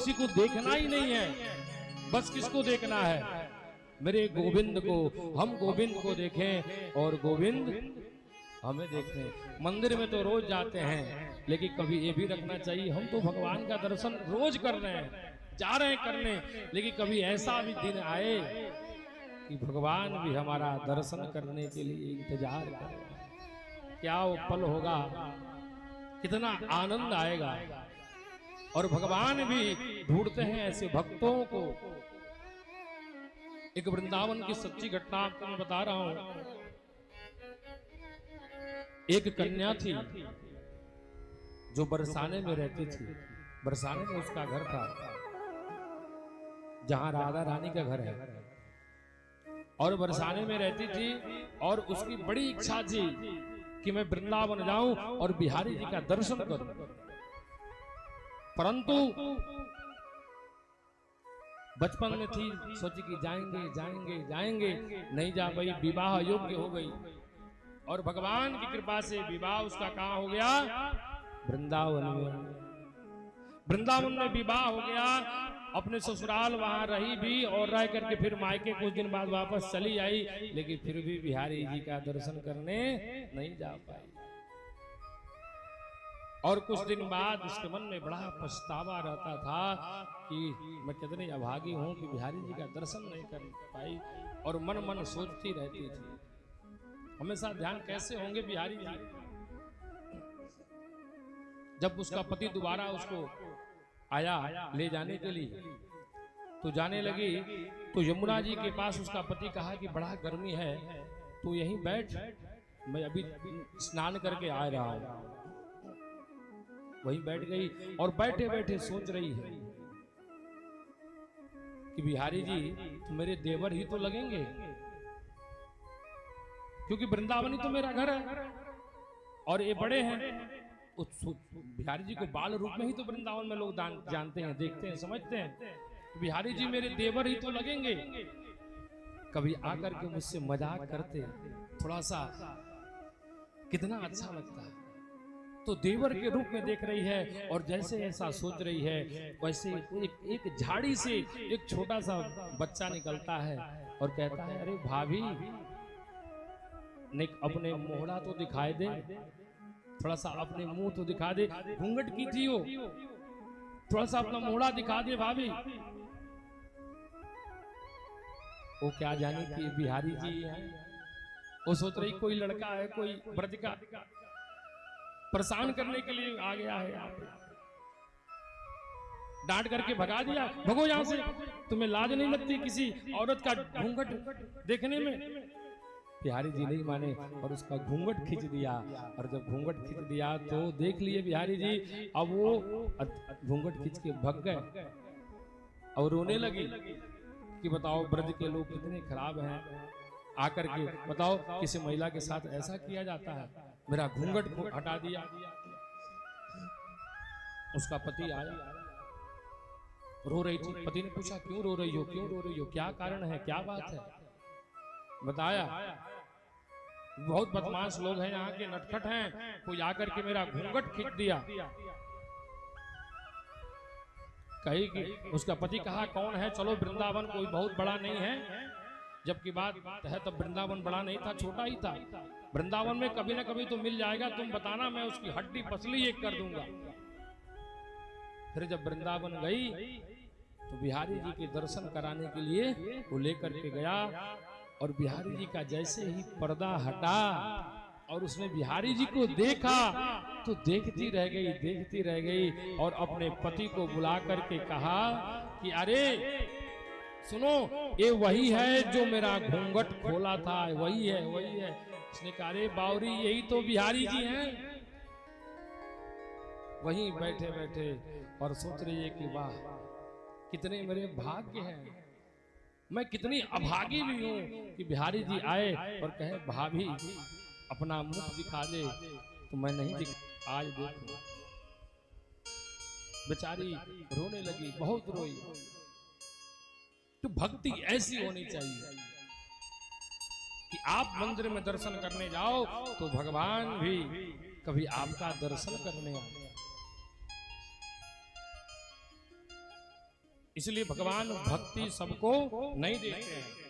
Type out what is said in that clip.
किसी को देखना ही नहीं है। बस किसको देखना है? मेरे गोविंद को। हम गोविंद को देखें और गोविंद हमें देखें। मंदिर में तो रोज जाते हैं, लेकिन कभी ये भी रखना चाहिए हम तो भगवान का दर्शन रोज कर रहे हैं, जा रहे हैं करने, लेकिन कभी ऐसा भी दिन आए कि भगवान भी हमारा दर्शन करने के लिए इंतजार करें। क्या वो पल होगा, कितना आनंद आएगा। और भगवान भी ढूंढते हैं ऐसे भक्तों को। एक वृंदावन की सच्ची घटना आपको मैं बता रहा हूं। एक कन्या थी जो बरसाने में रहती थी। बरसाने में उसका घर था, जहां राधा रानी का घर है। और बरसाने में रहती थी और उसकी बड़ी इच्छा थी कि मैं वृंदावन जाऊं और बिहारी जी का दर्शन करूं। परंतु बचपन में थी, सोची कि जाएंगे जाएंगे जाएंगे, नहीं जा पाई, विवाह योग्य हो गई। और भगवान की कृपा से विवाह उसका कहां हो गया? वृंदावन में। वृंदावन में विवाह हो गया। अपने ससुराल वहां रही भी और रह करके फिर मायके कुछ दिन बाद वापस चली आई, लेकिन फिर भी बिहारी जी का दर्शन करने नहीं जा पाई। और कुछ दिन बाद उसके मन में बड़ा पछतावा रहता था कि मैं कितनी अभागी हूं कि बिहारी जी का दर्शन नहीं कर पाई। और मन मन सोचती रहती थी हमेशा ध्यान कैसे होंगे बिहारी जी। जब उसका पति दोबारा उसको आया ले जाने के लिए, तो जाने लगी, तो यमुना जी के पास उसका पति कहा कि बड़ा गर्मी है, तू यहीं बैठ, मैं अभी स्नान करके आ रहा हूं। वहीं बैठ गई और बैठे बैठे सोच रही है कि बिहारी जी तो मेरे देवर ही तो लगेंगे, क्योंकि वृंदावनी तो मेरा घर है और ये बड़े हैं। बिहारी जी को बाल रूप में ही तो वृंदावन में लोग जानते हैं, देखते हैं, समझते हैं। तो बिहारी जी मेरे देवर ही तो लगेंगे। कभी आकर के मुझसे मजाक करते, थोड़ा सा कितना अच्छा लगता है। तो देवर के रूप में देख रही है और जैसे ऐसा सोच रही है, वैसे एक झाड़ी से एक छोटा सा बच्चा निकलता है और कहता है, अरे भाभी ने अपने मोहड़ा तो दिखाई दे, थोड़ा सा अपने मुंह तो दिखा दे। घूंघट की थी वो, थोड़ा सा अपना मोहड़ा दिखा दे भाभी। वो क्या जानी कि बिहारी जी है। वो सोच रही कोई लड़का है, कोई ब्रज का, परेशान करने के लिए आ गया है यहाँ पे। डांट करके भगा दिया, भगो यहां से, तुम्हें लाज नहीं लगती किसी औरत का घूंघट देखने में? बिहारी जी नहीं माने और उसका घूंघट खींच दिया। और जब घूंघट खींच दिया तो देख लिए बिहारी जी, अब वो घूंघट खींच के भग गए और रोने लगी कि बताओ ब्रज के लोग कितने खराब हैं, आकर के बताओ किसी महिला के साथ ऐसा किया जाता है। मेरा घूंघट को हटा दिया। उसका पति आया, रो रही थी। पति ने पूछा क्यों रो रही हो, क्यों रो रही हो, क्या कारण है, क्या बात है? बताया बहुत बदमाश लोग हैं यहाँ के, नटखट हैं, कोई आकर के मेरा घूंघट खींच दिया। कही कि उसका पति कहा कौन है, चलो वृंदावन कोई बहुत बड़ा नहीं है। जबकि बात है तब वृंदावन बड़ा नहीं था, छोटा ही था। वृंदावन में कभी ना कभी तो मिल जाएगा, तुम बताना, मैं उसकी हड्डी पसली एक कर दूंगा। फिर जब वृंदावन गई तो बिहारी जी के दर्शन कराने के लिए वो लेकर के गया। और बिहारी जी का जैसे ही पर्दा हटा और उसने बिहारी जी को देखा तो देखती रह गई, देखती रह गई। और अपने पति को बुला करके कहा कि अरे सुनो, ये वही है जो मेरा घूंघट खोला था, वही है, वही है। उसने कहा अरे बावरी, यही तो बिहारी जी हैं। वहीं बैठे बैठे और सोच रही है कि वाह कितने मेरे भाग्य हैं, मैं कितनी अभागी भी हूं कि बिहारी जी आए और कहे भाभी अपना मुख दिखा दे, तो मैं नहीं दिखा। आज देखो बेचारी रोने लगी, बहुत रोई। तो भक्ति ऐसी होनी चाहिए कि आप मंदिर में दर्शन करने जाओ तो भगवान भी कभी आपका दर्शन करने आए। इसलिए भगवान भक्ति सबको नहीं देते हैं।